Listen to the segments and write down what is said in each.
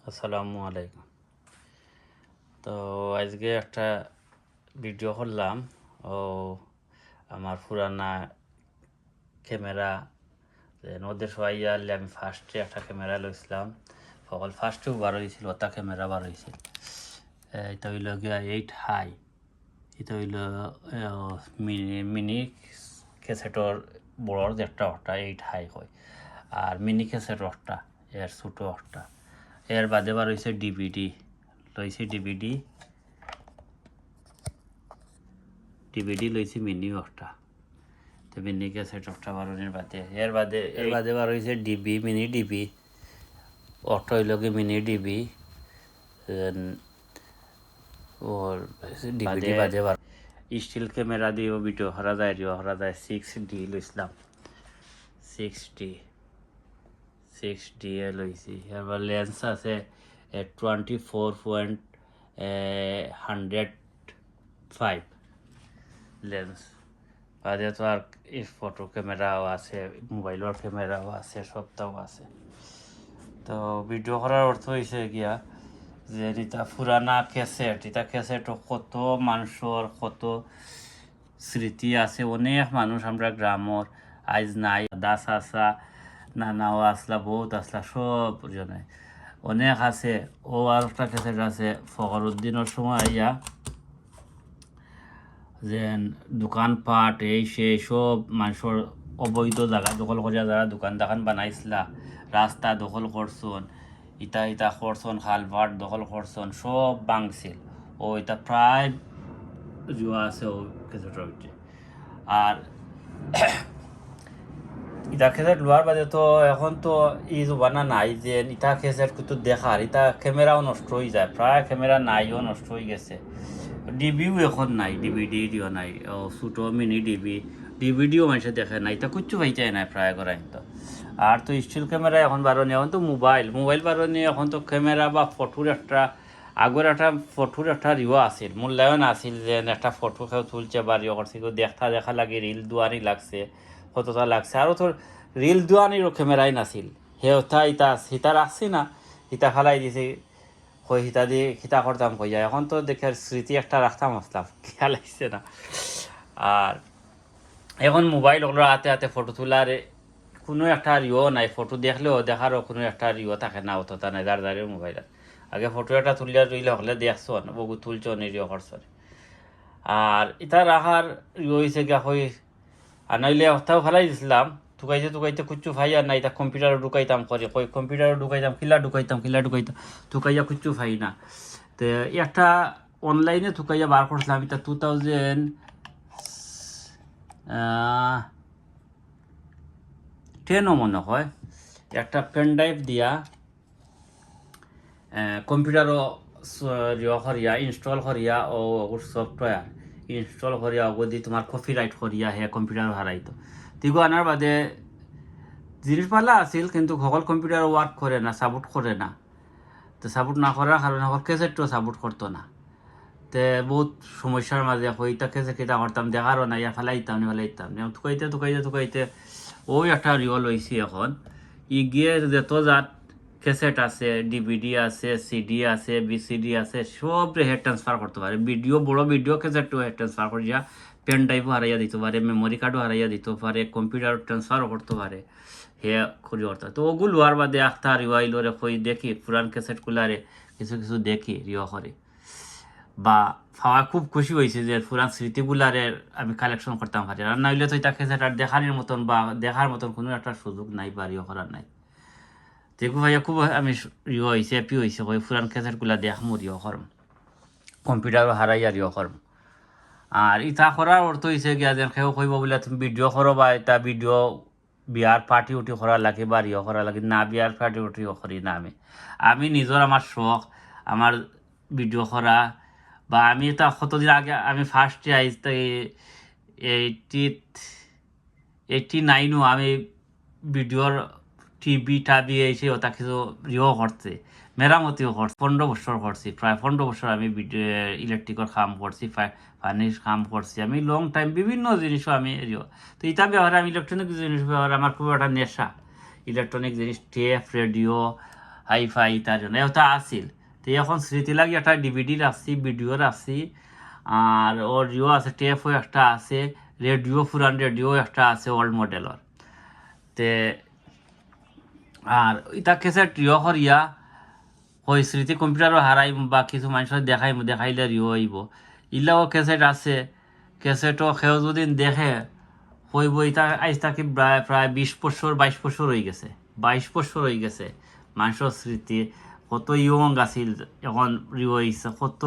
আসসালামু আলাইকুম। তো আজকে একটা ভিডিও করলাম। ও আমার পুরানা ক্যামেরা ওদের সবাই আনলে আমি ফার্স্টে একটা ক্যামেরা লইছিলাম। সকল ফার্স্টেও বার হয়েছিল, ওটা ক্যামেরা বার হয়েছিল। এটা হইল গিয়া 8 হাই। এটা হইল মিনি ক্যাসেটর বড়র যে একটা ওটা 8 হাই হয়, আর মিনি ক্যাসেট ওটা এর ছোটো ওটা। এর বাদে বার হয়েছে ডিভিডি, লইছি ডিভিডি লইছি মিনি একটা। তো মিনি ক্যাসেট একটা বারোনের বাদে এর বাদে বার হয়েছে ডিবি, মিনি ডিবি। অটো হইল কি মিনি ডিবি। ওর ডিভিডি বাদে বার স্টিল ক্যামেরা দিয়েও ভিডিও হরা যায়, 6D লইছিলাম। 6D এ লইছি। এবার লেন্স আছে 24.105 লেন্স। বাদে তো আর এই ফটো ক্যামেরাও আছে, মোবাইলের ক্যামেরাও আছে, সবটাও আছে। তো ভিডিও করার অর্থ হয়েছে গিয়া যে এটা পুরানা ক্যাসেট, এটা ক্যাসেটও কত মানুষের কত স্মৃতি আছে। অনেক মানুষ আমরা গ্রামর আজ নাই, দাস আসা নানাও আসলা, বহুত আসলা, সব জনে অনেক আছে। ও আর একটা ক্যাসেট আছে ফখরুদ্দিনের সময় ইয়া যে দোকানপাট এই সেই সব মানুষের অবৈধ জায়গা দখল করিয়া যারা দোকান বানাইছিলা, রাস্তা দখল করছন, ইটা করছন, খালভাট দখল করছন, সব ভাঙছিল। ও এটা প্রায় জুয়া আছে ও ক্যাসেটের ভিতরে। আর ইটা ক্যাসেট লোয়ার বাদে তো এখন তো এই জমানা নাই যে ইটা ক্যাসেট কিন্তু দেখার, ইটা ক্যামেরাও নষ্ট হয়ে যায়, প্রায় ক্যামেরা নাইও, নষ্ট হয়ে গেছে। ডিবিও এখন নাই, ডিভিডিও নাই, ও ছোটো মিনি ডিভিডিও মানুষে দেখে নাই, তা কিচ্ছু পাইতে নাই প্রায় করাই তো। আর তো স্টিল ক্যামেরা এখন বারণী, এখন তো মোবাইল বারণী। এখন তো ক্যামেরা বা ফটোর একটা আগের একটা ফটোর একটা রিও আছিল, মূল্যায়ন আছিল যে একটা ফটো কেউ তুলছে বা রিও করছে, কেউ দেখা লাগে, রিল দুয়ানি লাগছে, কতটা লাগছে। আরও তোর রিল দুয়ানিরও ক্যামেরাই নাছিল, হে ওটা হিতা রাখছি না, হিতা ফেলাই দিছে, কই হিতা দিয়ে হিতা করতাম কই যায়। এখন তো দেখে স্মৃতি একটা রাখতাম আসলাম, খেয়াল আসছে না। আর এখন মোবাইল ওগুলো হাতে ফটো তোলার কোনো একটা রিও নাই, ফটো দেখলেও দেখারও কোনো একটা রিও থাকে না, অতটা নাই যার যারে মোবাইল। আগে ফটো একটা তুলিয়া রইলে হলে দেখছ বহু তুলছ রিও করছ। আর এটা রাখার রিও হয়েছে গিয়া হই, আর নইলে অর্থাও ফেলাই দিছিলাম, টুকাইতে কুচ্ছু ভাই আর নাই। তা কম্পিউটারও ঢুকাইতাম করে, কই কম্পিউটারও ঢুকাইতাম, কিলা ঢুকাইতাম টুকাইয়া কুচ্ছু ভাই না। তো একটা অনলাইনে টুকাইয়া বার করছিলাম, এটা 2010 মনে হয়। একটা পেন ড্রাইভ দিয়া কম্পিউটারও করিয়া ইনস্টল করিয়া ও সফটওয়্যার ইনস্টল করিয়া যদি তোমার কপিরাইট করিয়া হে কম্পিউটার হারাইতো। তিগো আনার বাদে জিনিসপালা আছিল, কিন্তু সকল কম্পিউটার ওয়ার্ক করে না, সাপোর্ট করে না। তো সাপোর্ট না করার কারণে আমার ক্যাসেটও সাপোর্ট করতো না। তে বহুত সমস্যার মাঝে হইতা ক্যাসেট কেটা করতাম, দেখারও না, ইয়া ফেলাইতাম টুকাইতে ওই একটা রিওল হয়েছি। এখন গিয়ে যত জাত ক্যাসেট আছে, ডিভিডি আছে, সিডি আছে, বিসিডি আছে, সব হেড ট্রান্সফার করতে পারে। বড় ভিডিও ক্যাসেটও হেড ট্রান্সফার করিয়া পেন ড্রাইভও হারাইয়া দিতে পারে, মেমোরি কার্ডও হারাইয়া দিতে পারে, কম্পিউটার ট্রান্সফারও করতে পারে, হে করি অর্থাৎ। তো ওগুলো আর বাদে আখতা রিওয়াইলরে কই দেখি, পুরান ক্যাসেটগুলারে কিছু দেখি রিও করে বা পাওয়া খুব খুশি হয়েছে যে পুরান স্মৃতিগুলারে আমি কালেকশন করতাম পারি। আর নাইলে তো এটা ক্যাসেট আর দেখার মতন কোনো একটা সুযোগ নাই বা রিও করার নাই। দেখো ভাইয়া খুব আমি রিও হয়েছে, হ্যাপি হয়েছে, ওই পুরান ক্যাসেটগুলা দেখমু রিও করম, কম্পিউটারও হারাইয়া রিও করম। আর ইটা করার অর্থ হয়েছে গিয়া যেন কেউ কইব বলে তুমি ভিডিও করো বা এটা ভিডিও বিয়ার পার্টি উঠি করা লাগে বা রিও করা লাগে না, বিয়ার পার্টি উঠিও করি না। আমি নিজের আমার শখ, আমার ভিডিও করা। বা আমি এটা কতদিন আগে আমি ফার্স্টে আইস 89ও আমি ভিডিওর টাবি এসে ওটা কিছু রিও করছে, মেরামতিও করছে। 15 বছর করছি, প্রায় 15 বছর আমি ভিডিও ইলেকট্রিকের কাম করছি, ফার্নিশ কাম করছি আমি লং টাইম, বিভিন্ন জিনিসও আমি রিও। তো এটা ব্যবহারে আমি ইলেকট্রনিক জিনিস ব্যবহারে আমার খুব একটা নেশা। ইলেকট্রনিক জিনিস, টেপ, রেডিও, হাই ফাই তার জন্য এটা আসিল। তো এখন স্মৃতি লাগি একটা ডিভিডি রাখছি, ভিডিও রাখছি, আর ওর ইও আছে, টেপও একটা আছে, রেডিও পুরান রেডিও একটা আছে ওল্ড মডেলের। তে আর ইটা কেসেট ইয় করিয়া ওই স্মৃতি কম্পিউটারও হারাইম বা কিছু মানুষের দেখাইলে রিও হইব। ইলাও কেসেট আছে, কেসেটও সেও যদি দেখে হইব ইটা আজ তাকে প্রায় 20 বছর 22 বছর হয়ে গেছে, 22 বছর হয়ে গেছে। মানুষের স্মৃতি কত ইয়ং আছিল, এখন রিও হয়েছে কত,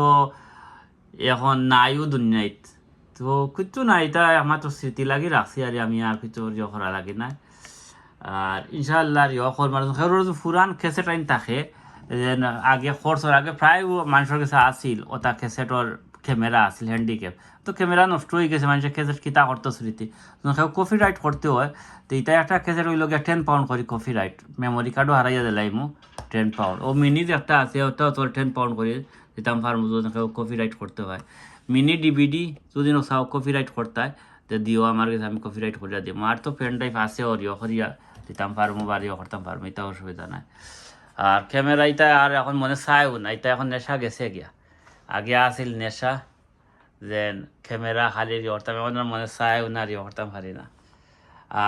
এখন নাইও দুনিয়াত। তো কিছু নাই, এটা আমার তো স্মৃতি লাগি রাখছি আর আমি আর কিছু রিও করা লাগে না। আর ইনশাআল্লাহ রিও করবার পুরান কেসেট আইন থাকে আগে খরচর আগে প্রায় মানুষের কাছে আসিল ওটা কেসেটর ক্যামেরা আসিল হ্যান্ডিক্যাপ। তো ক্যামেরা নষ্ট হয়ে গেছে, মানুষের কেসেট কিতা করতো স্মৃতি কপি রাইট করতে হয়। তো এটা একটা কেসেট হইল গিয়ে 10 পাউন্ড করি কপি রাইট, মেমোরি কার্ডও হারাইয়া দিলাইমু 10 পাউন্ড। ও মিনির একটা আছে ওটাও তোর 10 পাউন্ড করি দিতাম ফার্মু, যদি কপি রাইট করতে হয়। মিনি ডিভিডি যদি চাও কপি রাইট করতে হয় তো দিও আমার কাছে, আমি কপি রাইট করিয়া দিই। আর তো পেন ড্রাইভ আছে ওরিও করিয়া দিতাম পারবো বাড়িও করতাম পারবো, এটা অসুবিধা নাই। আর ক্যামেরা এটা আর এখন মনে চাইও না, এটা এখন নেশা গেছে গিয়া। আগে আসিল নেশা যে ক্যামেরা খালি রিও করতাম, এখন মনে চাইও না, রিও করতাম পারি না।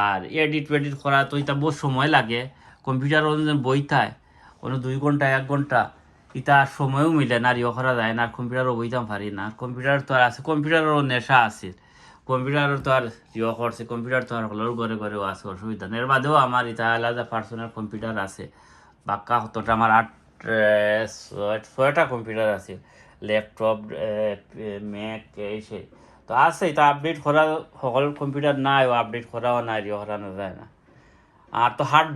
আর এডিট ওয়েডিট করা তো এটা বহু সময় লাগে, কম্পিউটার বই থায় কোনো 2 ঘন্টা 1 ঘন্টা, এটা আর সময়ও মিলে না, রিও করা যায় না। আর কম্পিউটারও বইতাম পারি না, কম্পিউটার তো আর আছে, কম্পিউটারেরও নেশা আছে, কম্পিউটার তো আর রিও করছে, কম্পিউটার তো আর হলোর ঘরে ঘরেও আছে, অসুবিধা নেই। এর বাদেও আমার এটা আলাদা পার্সোনাল কম্পিউটার আছে, বাক্কা হতোটা আমার 6টা কম্পিউটার আছে, ল্যাপটপ ম্যাক এই সেই তো আছে। এটা আপডেট করা সকল কম্পিউটার নাই, ও আপডেট করাও নাই, রিও করানো যায় না। আর তো হার্ড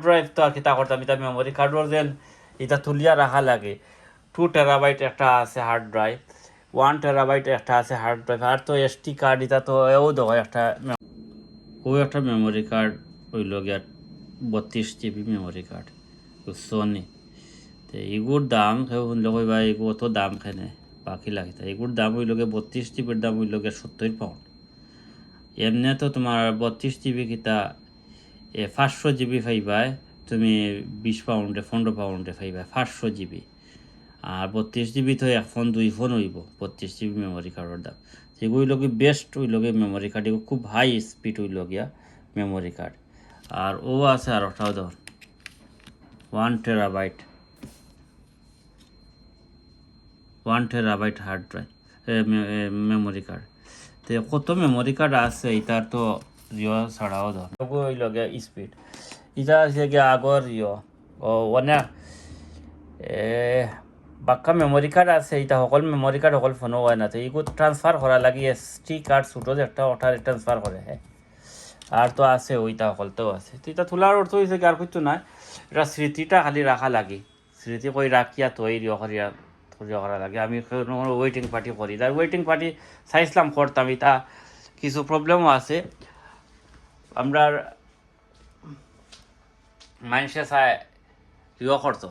ড্রাইভ তো আর কিতা করতাম, এটা মেমোরি কার্ডর যেন এটা তুলিয়া রাখা লাগে। 2 টেরাবাইট একটা আছে হার্ড ড্রাইভ, 1 টেরাবাইট একটা আছে হার্ড ড্রাইভ। আর তো SD কার্ড এটা তো এও দেওয়া একটা, ও একটা মেমোরি কার্ড হইল গিয়া 32 GB মেমোরি কার্ড সোনি। তো এগুর দাম কেউ শুনলে কইবা এগু অত দাম খেনে বাকি লাগিতা, এগুর দাম হইল গিয়ে 32 GB দাম হইল গিয়ে 70 পাউন্ড। এমনি তো তোমার 32 GB কিতা 500 GB পাইবায় তুমি 20 পাউন্ডে 15 পাউন্ডে পাইবা 500 GB। আর 32 GB তো এক ফোন 2 ফোন হইব 32 GB মেমোরি কার্ডের দাম। সেগুলো কি বেস্ট হইল গিয়ে মেমোরি কার্ড, এগুলো খুব হাই স্পিড হইল গিয়া মেমোরি কার্ড। আর ও আছে আর ওটাও ধর 1 terabyte, 1 terabyte hard drive memory card. তো কত মেমোরি কার্ড আছে এটার তো রিও ছাড়াও ধর হইল গিয়া স্পিড। এটা আছে গিয়া আগর রিও ও অনেক বাক্কা মেমোরি কার্ড আছে, এটা সকল মেমোরি কার্ড সকল ফোনও হয় না। তো এইগুলো ট্রান্সফার করা লাগে, SD কার্ড ছোটো যে একটা ওটার ট্রান্সফার করে। হ্যাঁ আর তো আছে ওইটা সকলতেও আছে। তো এটা তোলার অর্থ হয়েছে কি আর কিছু নাই, এটা স্মৃতিটা খালি রাখা লাগে, স্মৃতি কই রাখিয়া তৈরি করিয়া করা লাগে। আমি ওয়েটিং পার্টি করি, তার ওয়েটিং পার্টি চাইছিলাম করতাম, এটা কিছু প্রবলেমও আছে। আমরা মানুষে চাই ইয়ে করতো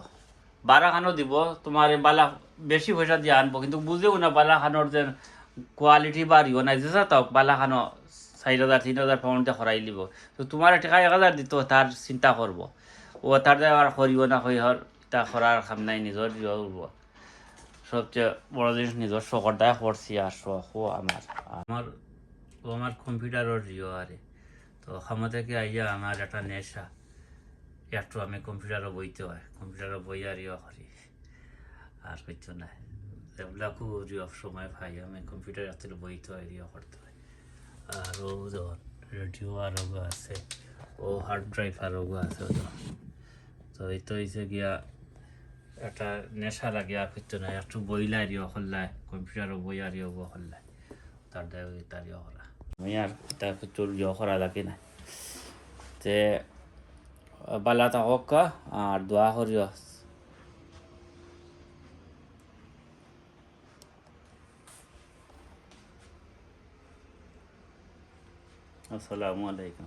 বালাখানো দিব তোমার বালা বেশি পয়সা দিয়ে আনবো, কিন্তু বুঝেও না বালাখানোর যে কোয়ালিটি বা রিও নাই, যে তাও বালাখানো 4,000 3,000 পাউন্ডে খরাই দিব। তো তোমার টাকা 1,000 দিত, তার চিন্তা করবো ও তার আর করিও না কই হর তা করার খাম নাই, নিজের রিও উঠব। সবচেয়ে বড় জিনিস নিজের শখর দায় করছি, আর শখও আমার আমার ও আমার কম্পিউটারের রিও আরে। তো খামা থেকে আইয়া আমার একটা নেশা, একটু আমি কম্পিউটারও বইতে হয়, কম্পিউটারও বই আর ইয়ে করি, আর কিছু নাই। এগুলা খুব সময় পাই আমি কম্পিউটার আসলে বইতে হয়, ইয়ে করতে হয়। আর ও ধর রেডিও আরোগ্য আছে, ও হার্ড ড্রাইভ আরোগ্য আছে ধর। তো এই তো হয়েছে গিয়া একটা নেশা লাগে, আর কিছু নাই। একটু বইলাই ইয়ে করলাই, কম্পিউটারও বই আর ইয়ে করলাই, তার দায় তার ইয়ে করা। আমি আর তার কিছু ইয়ে করা লাগে না। তে বালা থাকক আর দোয়া করিও। আসসালামু আলাইকুম।